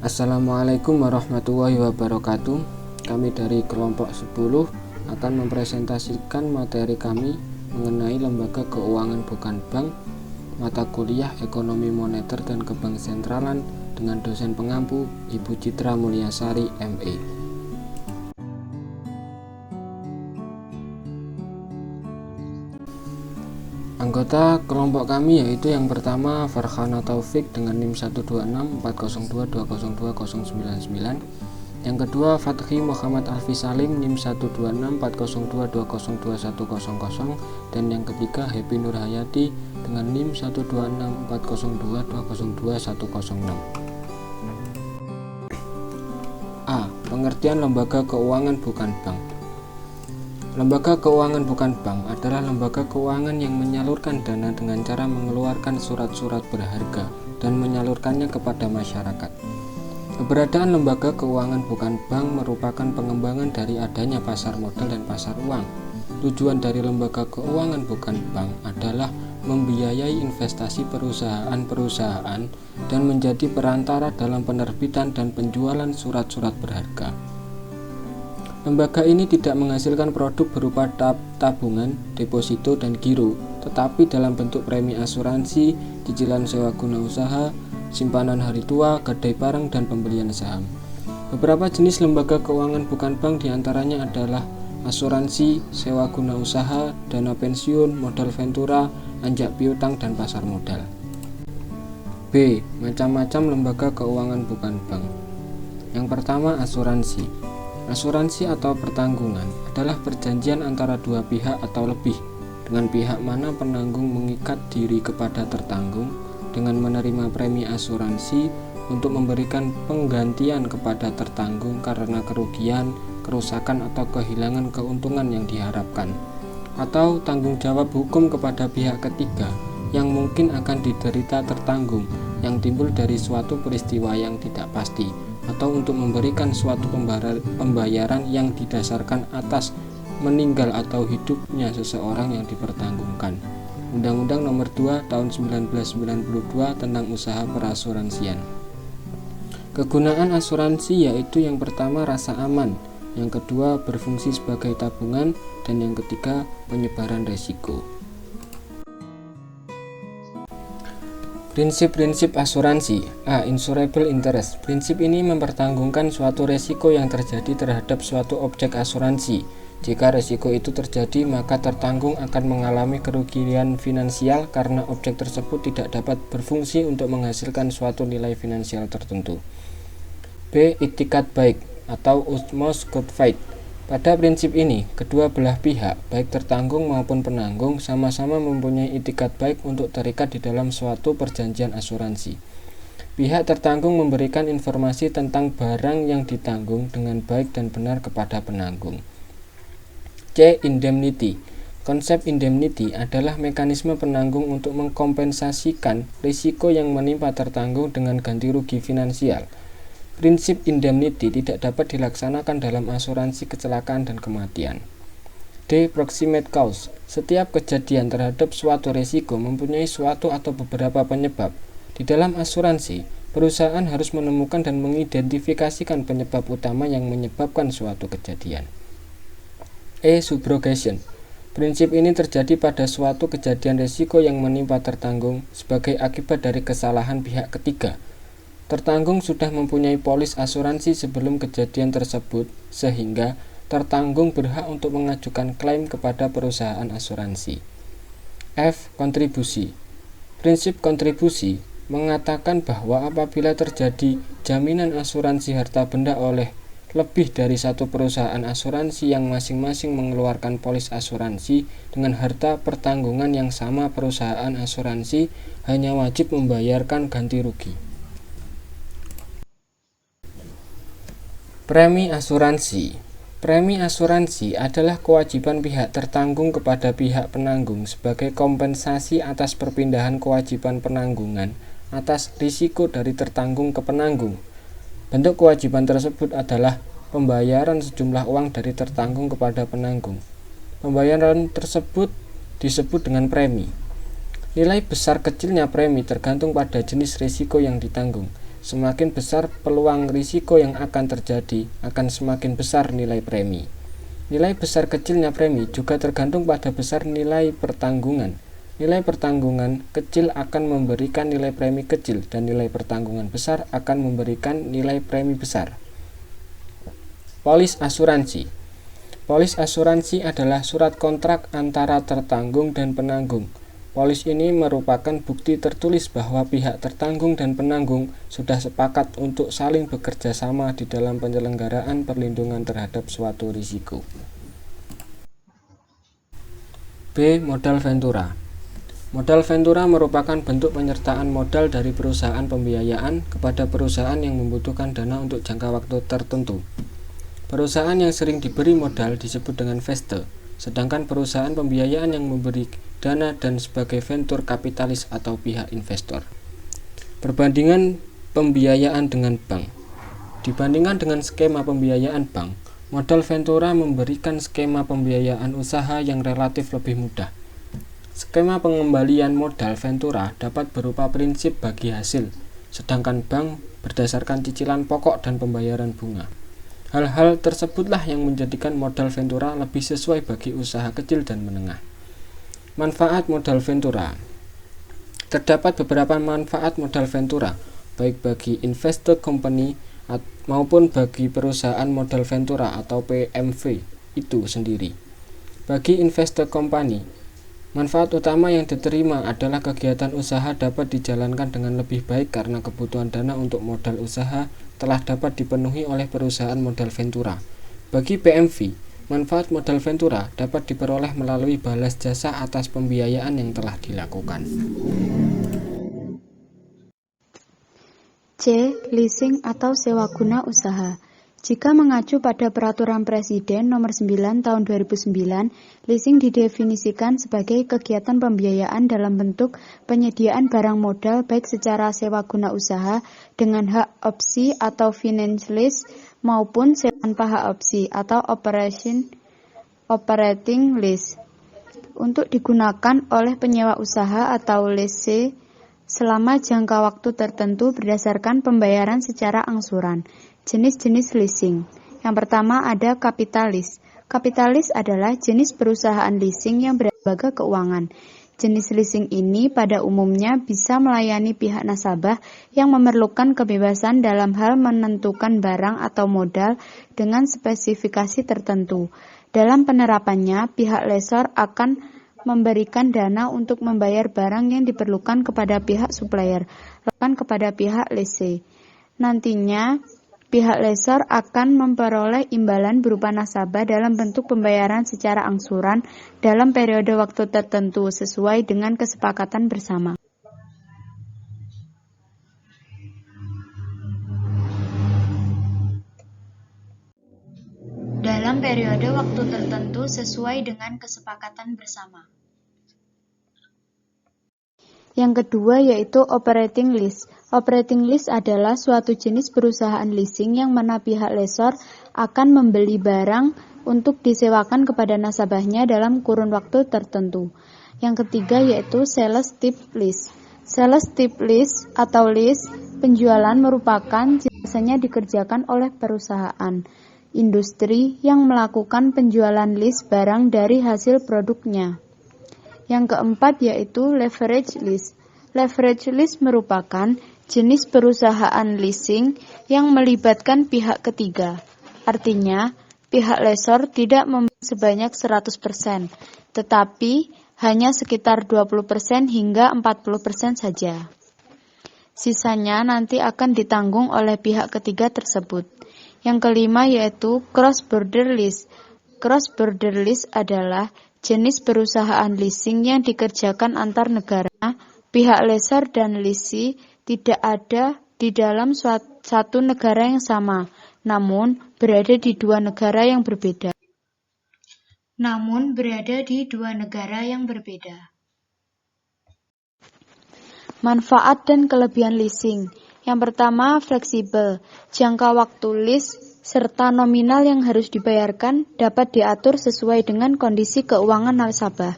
Assalamualaikum warahmatullahi wabarakatuh. Kami dari kelompok 10 akan mempresentasikan materi kami mengenai lembaga keuangan bukan bank, mata kuliah ekonomi moneter dan kebank sentralan dengan dosen pengampu Ibu Citra Mulyasari ME. Anggota kelompok kami yaitu yang pertama Farhana Taufik dengan NIM 12640220299, yang kedua Fathi Muhammad Alfi Salim NIM 1264022020100, dan yang ketiga Happy Nurhayati dengan NIM 1264022020106. A. Pengertian lembaga keuangan bukan bank. Lembaga keuangan bukan bank adalah lembaga keuangan yang menyalurkan dana dengan cara mengeluarkan surat-surat berharga dan menyalurkannya kepada masyarakat. Keberadaan lembaga keuangan bukan bank merupakan pengembangan dari adanya pasar modal dan pasar uang. Tujuan dari lembaga keuangan bukan bank adalah membiayai investasi perusahaan-perusahaan dan menjadi perantara dalam penerbitan dan penjualan surat-surat berharga. Lembaga ini tidak menghasilkan produk berupa tabungan, deposito, dan giro, tetapi dalam bentuk premi asuransi, cicilan sewa guna usaha, simpanan hari tua, gadai barang, dan pembelian saham. Beberapa jenis lembaga keuangan bukan bank diantaranya adalah asuransi, sewa guna usaha, dana pensiun, modal ventura, anjak piutang, dan pasar modal. B. Macam-macam lembaga keuangan bukan bank. Yang pertama, asuransi. Asuransi atau pertanggungan adalah perjanjian antara dua pihak atau lebih, dengan pihak mana penanggung mengikat diri kepada tertanggung dengan menerima premi asuransi untuk memberikan penggantian kepada tertanggung karena kerugian, kerusakan, atau kehilangan keuntungan yang diharapkan, atau tanggung jawab hukum kepada pihak ketiga yang mungkin akan diderita tertanggung yang timbul dari suatu peristiwa yang tidak pasti, atau untuk memberikan suatu pembayaran yang didasarkan atas meninggal atau hidupnya seseorang yang dipertanggungkan. Undang-Undang Nomor 2 Tahun 1992 tentang usaha perasuransian. Kegunaan asuransi yaitu yang pertama rasa aman, yang kedua berfungsi sebagai tabungan, dan yang ketiga penyebaran resiko. Prinsip-prinsip asuransi. A. Insurable interest. Prinsip ini mempertanggungan suatu resiko yang terjadi terhadap suatu objek asuransi. Jika resiko itu terjadi, maka tertanggung akan mengalami kerugian finansial karena objek tersebut tidak dapat berfungsi untuk menghasilkan suatu nilai finansial tertentu. B. Itikat baik atau utmost good faith. Pada prinsip ini, kedua belah pihak, baik tertanggung maupun penanggung, sama-sama mempunyai itikat baik untuk terikat di dalam suatu perjanjian asuransi. Pihak tertanggung memberikan informasi tentang barang yang ditanggung dengan baik dan benar kepada penanggung. C. Indemnity. Konsep indemnity adalah mekanisme penanggung untuk mengkompensasikan risiko yang menimpa tertanggung dengan ganti rugi finansial. Prinsip indemnity tidak dapat dilaksanakan dalam asuransi kecelakaan dan kematian. D. Proximate cause. Setiap kejadian terhadap suatu risiko mempunyai suatu atau beberapa penyebab. Di dalam asuransi, perusahaan harus menemukan dan mengidentifikasikan penyebab utama yang menyebabkan suatu kejadian. E. Subrogation. Prinsip ini terjadi pada suatu kejadian risiko yang menimpa tertanggung sebagai akibat dari kesalahan pihak ketiga. Tertanggung sudah mempunyai polis asuransi sebelum kejadian tersebut, sehingga tertanggung berhak untuk mengajukan klaim kepada perusahaan asuransi. F. Kontribusi. Prinsip kontribusi mengatakan bahwa apabila terjadi jaminan asuransi harta benda oleh lebih dari satu perusahaan asuransi yang masing-masing mengeluarkan polis asuransi dengan harta pertanggungan yang sama, perusahaan asuransi hanya wajib membayarkan ganti rugi. Premi asuransi. Premi asuransi adalah kewajiban pihak tertanggung kepada pihak penanggung sebagai kompensasi atas perpindahan kewajiban penanggungan atas risiko dari tertanggung ke penanggung. Bentuk kewajiban tersebut adalah pembayaran sejumlah uang dari tertanggung kepada penanggung. Pembayaran tersebut disebut dengan premi. Nilai besar kecilnya premi tergantung pada jenis risiko yang ditanggung. Semakin besar peluang risiko yang akan terjadi, akan semakin besar nilai premi. Nilai besar kecilnya premi juga tergantung pada besar nilai pertanggungan. Nilai pertanggungan kecil akan memberikan nilai premi kecil dan nilai pertanggungan besar akan memberikan nilai premi besar. Polis asuransi. Polis asuransi adalah surat kontrak antara tertanggung dan penanggung. Polis ini merupakan bukti tertulis bahwa pihak tertanggung dan penanggung sudah sepakat untuk saling bekerja sama di dalam penyelenggaraan perlindungan terhadap suatu risiko. B. Modal ventura. Modal ventura merupakan bentuk penyertaan modal dari perusahaan pembiayaan kepada perusahaan yang membutuhkan dana untuk jangka waktu tertentu. Perusahaan yang sering diberi modal disebut dengan investor, sedangkan perusahaan pembiayaan yang memberi dana dan sebagai venture kapitalis atau pihak investor. Perbandingan pembiayaan dengan bank. Dibandingkan dengan skema pembiayaan bank, modal ventura memberikan skema pembiayaan usaha yang relatif lebih mudah. Skema pengembalian modal ventura dapat berupa prinsip bagi hasil, sedangkan bank berdasarkan cicilan pokok dan pembayaran bunga. Hal-hal tersebutlah yang menjadikan modal ventura lebih sesuai bagi usaha kecil dan menengah. Manfaat modal ventura. Terdapat beberapa manfaat modal ventura, baik bagi investor company maupun bagi perusahaan modal ventura atau PMV itu sendiri. Bagi investor company, manfaat utama yang diterima adalah kegiatan usaha dapat dijalankan dengan lebih baik karena kebutuhan dana untuk modal usaha telah dapat dipenuhi oleh perusahaan modal ventura. Bagi PMV, manfaat modal ventura dapat diperoleh melalui balas jasa atas pembiayaan yang telah dilakukan. C. Leasing atau sewa guna usaha. Jika mengacu pada Peraturan Presiden Nomor 9 Tahun 2009, leasing didefinisikan sebagai kegiatan pembiayaan dalam bentuk penyediaan barang modal baik secara sewa guna usaha dengan hak opsi atau finance lease maupun sewa tanpa hak opsi atau operating lease untuk digunakan oleh penyewa usaha atau lessee selama jangka waktu tertentu berdasarkan pembayaran secara angsuran. Jenis-jenis leasing. Yang pertama ada kapitalis. Kapitalis adalah jenis perusahaan leasing yang berlembaga keuangan. Jenis leasing ini pada umumnya bisa melayani pihak nasabah yang memerlukan kebebasan dalam hal menentukan barang atau modal dengan spesifikasi tertentu. Dalam penerapannya, pihak lessor akan memberikan dana untuk membayar barang yang diperlukan kepada pihak supplier, bahkan kepada pihak lessee. Nantinya, pihak lessor akan memperoleh imbalan berupa nasabah dalam bentuk pembayaran secara angsuran dalam periode waktu tertentu sesuai dengan kesepakatan bersama. Dalam periode waktu tertentu sesuai dengan kesepakatan bersama. Yang kedua yaitu operating lease. Operating lease adalah suatu jenis perusahaan leasing yang mana pihak lessor akan membeli barang untuk disewakan kepada nasabahnya dalam kurun waktu tertentu. Yang ketiga yaitu sales type lease. Sales type lease atau lease penjualan merupakan biasanya dikerjakan oleh perusahaan industri yang melakukan penjualan lease barang dari hasil produknya. Yang keempat yaitu leverage lease. Leverage lease merupakan jenis perusahaan leasing yang melibatkan pihak ketiga. Artinya, pihak lessor tidak membeli sebanyak 100%, tetapi hanya sekitar 20% hingga 40% saja. Sisanya nanti akan ditanggung oleh pihak ketiga tersebut. Yang kelima yaitu cross-border lease. Cross-border lease adalah jenis perusahaan leasing yang dikerjakan antar negara. Pihak lessor dan lessee tidak ada di dalam satu negara yang sama, namun berada di dua negara yang berbeda. Manfaat dan kelebihan leasing. Yang pertama, fleksibel. Jangka waktu lease serta nominal yang harus dibayarkan dapat diatur sesuai dengan kondisi keuangan nasabah.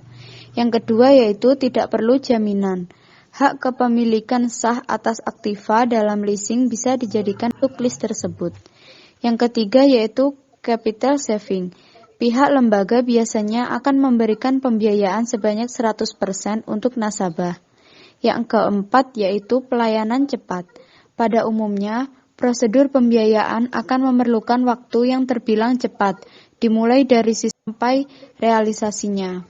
Yang kedua yaitu tidak perlu jaminan. Hak kepemilikan sah atas aktiva dalam leasing bisa dijadikan untuk list tersebut. Yang ketiga yaitu capital saving. Pihak lembaga biasanya akan memberikan pembiayaan sebanyak 100% untuk nasabah. Yang keempat yaitu pelayanan cepat. Pada umumnya, prosedur pembiayaan akan memerlukan waktu yang terbilang cepat, dimulai dari sampai realisasinya.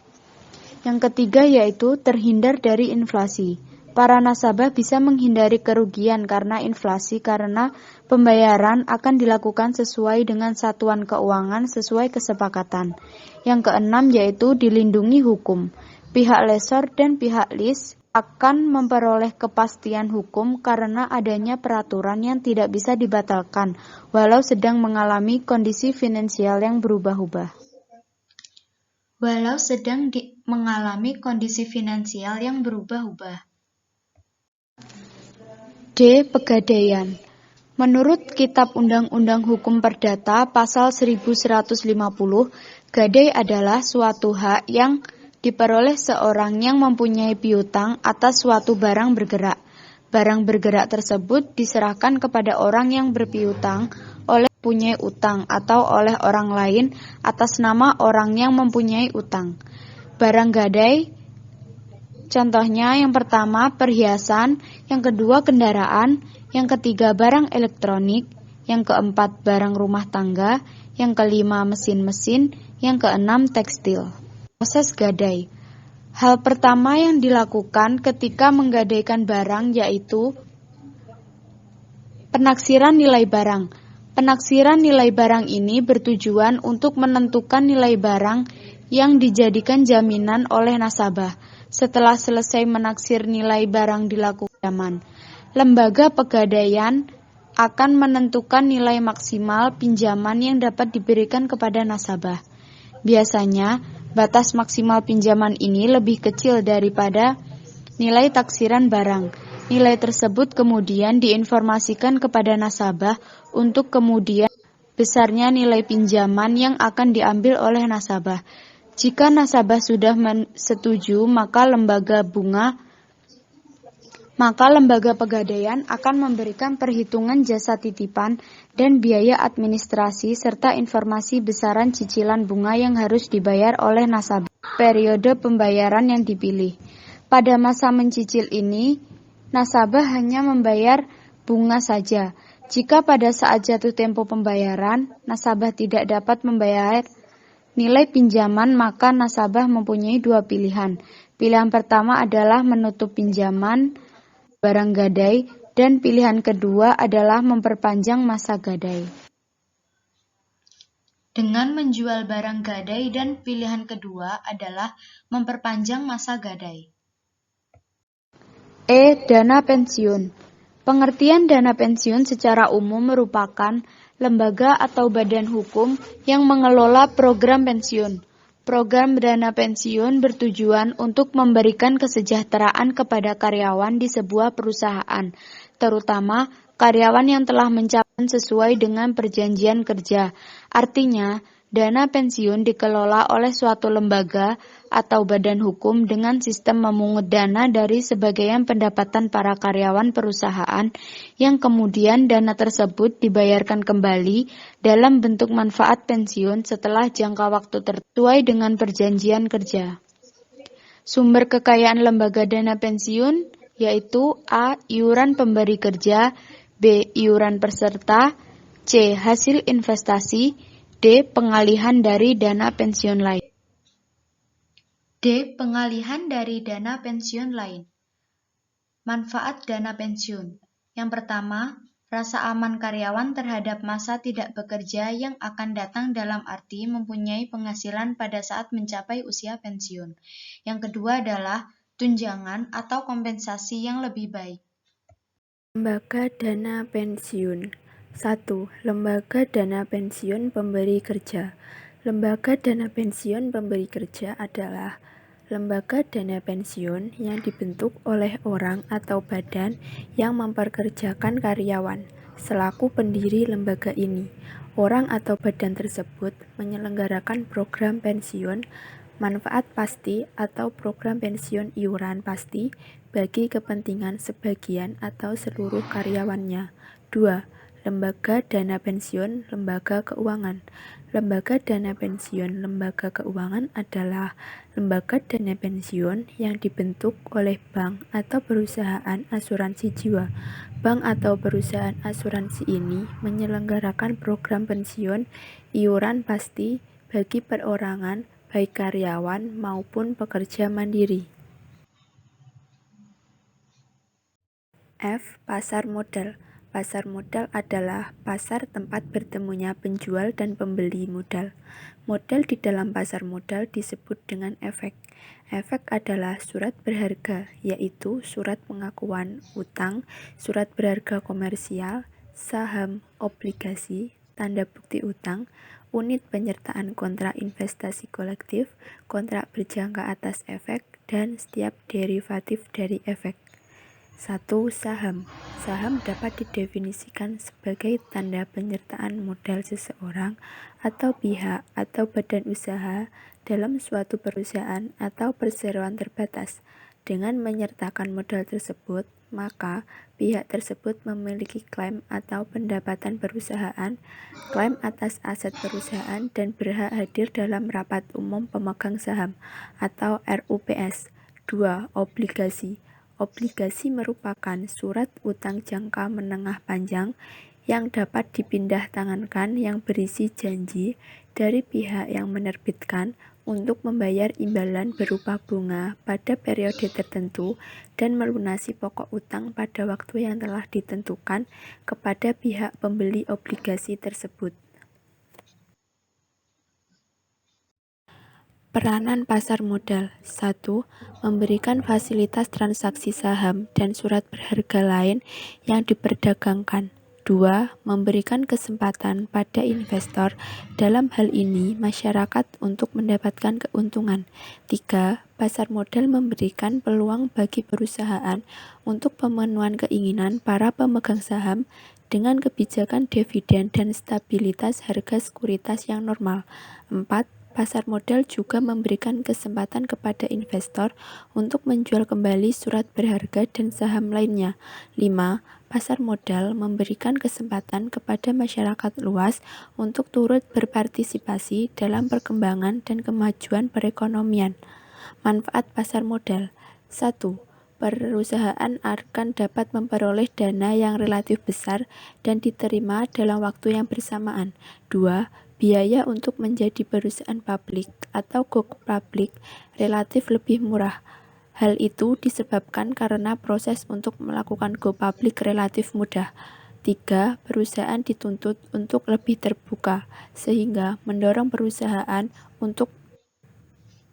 Yang ketiga yaitu terhindar dari inflasi. Para nasabah bisa menghindari kerugian karena inflasi karena pembayaran akan dilakukan sesuai dengan satuan keuangan sesuai kesepakatan. Yang keenam yaitu dilindungi hukum. Pihak lessor dan pihak lease akan memperoleh kepastian hukum karena adanya peraturan yang tidak bisa dibatalkan walau sedang mengalami kondisi finansial yang berubah-ubah. Mengalami kondisi finansial yang berubah-ubah. D. Pegadaian. Menurut Kitab Undang-Undang Hukum Perdata Pasal 1150, gadai adalah suatu hak yang diperoleh seorang yang mempunyai piutang atas suatu barang bergerak. Barang bergerak tersebut diserahkan kepada orang yang berpiutang oleh mempunyai utang atau oleh orang lain atas nama orang yang mempunyai utang. Barang gadai, contohnya yang pertama perhiasan, yang kedua kendaraan, yang ketiga barang elektronik, yang keempat barang rumah tangga, yang kelima mesin-mesin, yang keenam tekstil. Proses gadai. Hal pertama yang dilakukan ketika menggadaikan barang yaitu penaksiran nilai barang. Penaksiran nilai barang ini bertujuan untuk menentukan nilai barang yang dijadikan jaminan oleh nasabah. Setelah selesai menaksir nilai barang dilakukan pinjaman. Lembaga pegadaian akan menentukan nilai maksimal pinjaman yang dapat diberikan kepada nasabah. Biasanya, batas maksimal pinjaman ini lebih kecil daripada nilai taksiran barang. Nilai tersebut kemudian diinformasikan kepada nasabah untuk kemudian besarnya nilai pinjaman yang akan diambil oleh nasabah. Jika nasabah sudah setuju, maka lembaga pegadaian akan memberikan perhitungan jasa titipan dan biaya administrasi serta informasi besaran cicilan bunga yang harus dibayar oleh nasabah. Periode pembayaran yang dipilih. Pada masa mencicil ini, nasabah hanya membayar bunga saja. Jika pada saat jatuh tempo pembayaran, nasabah tidak dapat membayar nilai pinjaman, maka nasabah mempunyai dua pilihan. Pilihan pertama adalah menutup pinjaman barang gadai, dan pilihan kedua adalah memperpanjang masa gadai. Dengan menjual barang gadai dan pilihan kedua adalah memperpanjang masa gadai. Dana pensiun. Pengertian dana pensiun secara umum merupakan lembaga atau badan hukum yang mengelola program pensiun. Program dana pensiun bertujuan untuk memberikan kesejahteraan kepada karyawan di sebuah perusahaan, terutama karyawan yang telah mencapai sesuai dengan perjanjian kerja. Artinya, dana pensiun dikelola oleh suatu lembaga atau badan hukum dengan sistem memungut dana dari sebagian pendapatan para karyawan perusahaan yang kemudian dana tersebut dibayarkan kembali dalam bentuk manfaat pensiun setelah jangka waktu sesuai dengan perjanjian kerja. Sumber kekayaan lembaga dana pensiun yaitu A. Iuran pemberi kerja, B. Iuran peserta, C. Hasil investasi, D. Pengalihan dari dana pensiun lain. D. Pengalihan dari dana pensiun lain. Manfaat dana pensiun. Yang pertama, rasa aman karyawan terhadap masa tidak bekerja yang akan datang dalam arti mempunyai penghasilan pada saat mencapai usia pensiun. Yang kedua adalah tunjangan atau kompensasi yang lebih baik. Lembaga dana pensiun. 1. Lembaga dana pensiun pemberi kerja. Lembaga dana pensiun pemberi kerja adalah lembaga dana pensiun yang dibentuk oleh orang atau badan yang memperkerjakan karyawan selaku pendiri lembaga ini. Orang atau badan tersebut menyelenggarakan program pensiun manfaat pasti atau program pensiun iuran pasti bagi kepentingan sebagian atau seluruh karyawannya. 2. Lembaga dana pensiun, lembaga keuangan. Lembaga dana pensiun lembaga keuangan adalah lembaga dana pensiun yang dibentuk oleh bank atau perusahaan asuransi jiwa. Bank atau perusahaan asuransi ini menyelenggarakan program pensiun iuran pasti bagi perorangan, baik karyawan maupun pekerja mandiri. F. Pasar modal. Pasar modal adalah pasar tempat bertemunya penjual dan pembeli modal. Modal di dalam pasar modal disebut dengan efek. Efek adalah surat berharga, yaitu surat pengakuan utang, surat berharga komersial, saham, obligasi, tanda bukti utang, unit penyertaan kontrak investasi kolektif, kontrak berjangka atas efek, dan setiap derivatif dari efek. 1. Saham. Saham dapat didefinisikan sebagai tanda penyertaan modal seseorang atau pihak atau badan usaha dalam suatu perusahaan atau perseroan terbatas. Dengan menyertakan modal tersebut, maka pihak tersebut memiliki klaim atau pendapatan perusahaan, klaim atas aset perusahaan, dan berhak hadir dalam rapat umum pemegang saham atau RUPS. 2. Obligasi. Obligasi merupakan surat utang jangka menengah panjang yang dapat dipindah tangankan yang berisi janji dari pihak yang menerbitkan untuk membayar imbalan berupa bunga pada periode tertentu dan melunasi pokok utang pada waktu yang telah ditentukan kepada pihak pembeli obligasi tersebut. Peranan pasar modal. 1. Memberikan fasilitas transaksi saham dan surat berharga lain yang diperdagangkan. 2. Memberikan kesempatan pada investor, dalam hal ini masyarakat, untuk mendapatkan keuntungan. 3. Pasar modal memberikan peluang bagi perusahaan untuk pemenuhan keinginan para pemegang saham dengan kebijakan dividen dan stabilitas harga sekuritas yang normal. 4. Pasar modal juga memberikan kesempatan kepada investor untuk menjual kembali surat berharga dan saham lainnya. 5. Pasar modal memberikan kesempatan kepada masyarakat luas untuk turut berpartisipasi dalam perkembangan dan kemajuan perekonomian. Manfaat pasar modal. 1. Perusahaan akan dapat memperoleh dana yang relatif besar dan diterima dalam waktu yang bersamaan. 2. Biaya untuk menjadi perusahaan publik atau go public relatif lebih murah. Hal itu disebabkan karena proses untuk melakukan go public relatif mudah. 3. Perusahaan dituntut untuk lebih terbuka, sehingga mendorong perusahaan untuk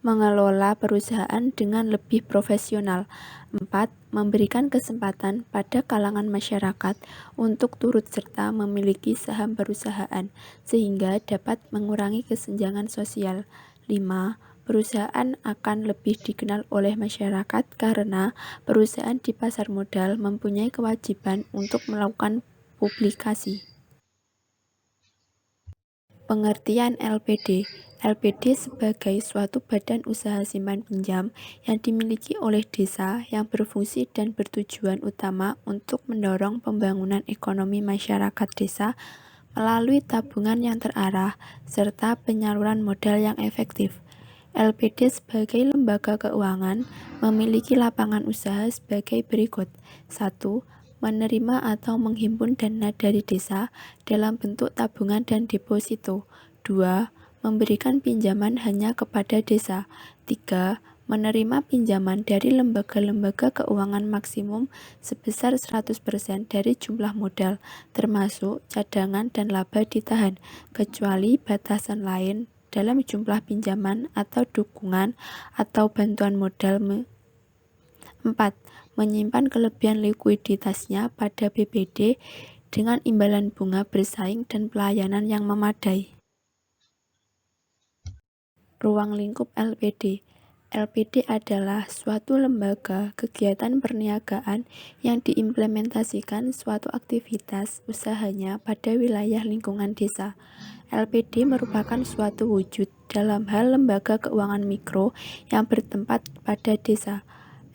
mengelola perusahaan dengan lebih profesional. 4. Memberikan kesempatan pada kalangan masyarakat untuk turut serta memiliki saham perusahaan, sehingga dapat mengurangi kesenjangan sosial. 5. Perusahaan akan lebih dikenal oleh masyarakat karena perusahaan di pasar modal mempunyai kewajiban untuk melakukan publikasi. Pengertian LPD. LPD sebagai suatu badan usaha simpan pinjam yang dimiliki oleh desa yang berfungsi dan bertujuan utama untuk mendorong pembangunan ekonomi masyarakat desa melalui tabungan yang terarah serta penyaluran modal yang efektif. LPD sebagai lembaga keuangan memiliki lapangan usaha sebagai berikut. 1. Menerima atau menghimpun dana dari desa dalam bentuk tabungan dan deposito. 2. Memberikan pinjaman hanya kepada desa. 3. Menerima pinjaman dari lembaga-lembaga keuangan maksimum sebesar 100% dari jumlah modal, termasuk cadangan dan laba ditahan, kecuali batasan lain dalam jumlah pinjaman atau dukungan atau bantuan modal. 4. Menyimpan kelebihan likuiditasnya pada BPD dengan imbalan bunga bersaing dan pelayanan yang memadai. Ruang lingkup LPD. LPD adalah suatu lembaga kegiatan perniagaan yang diimplementasikan suatu aktivitas usahanya pada wilayah lingkungan desa. LPD merupakan suatu wujud dalam hal lembaga keuangan mikro yang bertempat pada desa.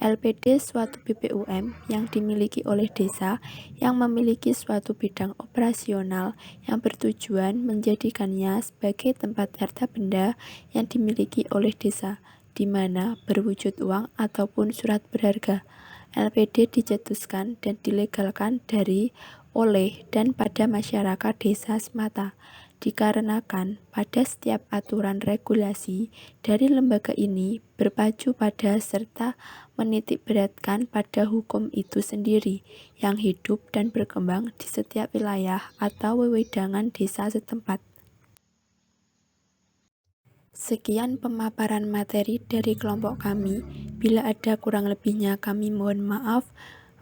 LPD suatu BPUM yang dimiliki oleh desa yang memiliki suatu bidang operasional yang bertujuan menjadikannya sebagai tempat harta benda yang dimiliki oleh desa, di mana berwujud uang ataupun surat berharga. LPD dicetuskan dan dilegalkan dari, oleh, dan pada masyarakat desa semata, dikarenakan pada setiap aturan regulasi dari lembaga ini berpacu pada serta menitikberatkan pada hukum itu sendiri yang hidup dan berkembang di setiap wilayah atau wewendangan desa setempat. Sekian pemaparan materi dari kelompok kami. Bila ada kurang lebihnya kami mohon maaf.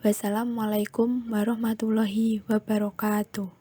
Wassalamualaikum warahmatullahi wabarakatuh.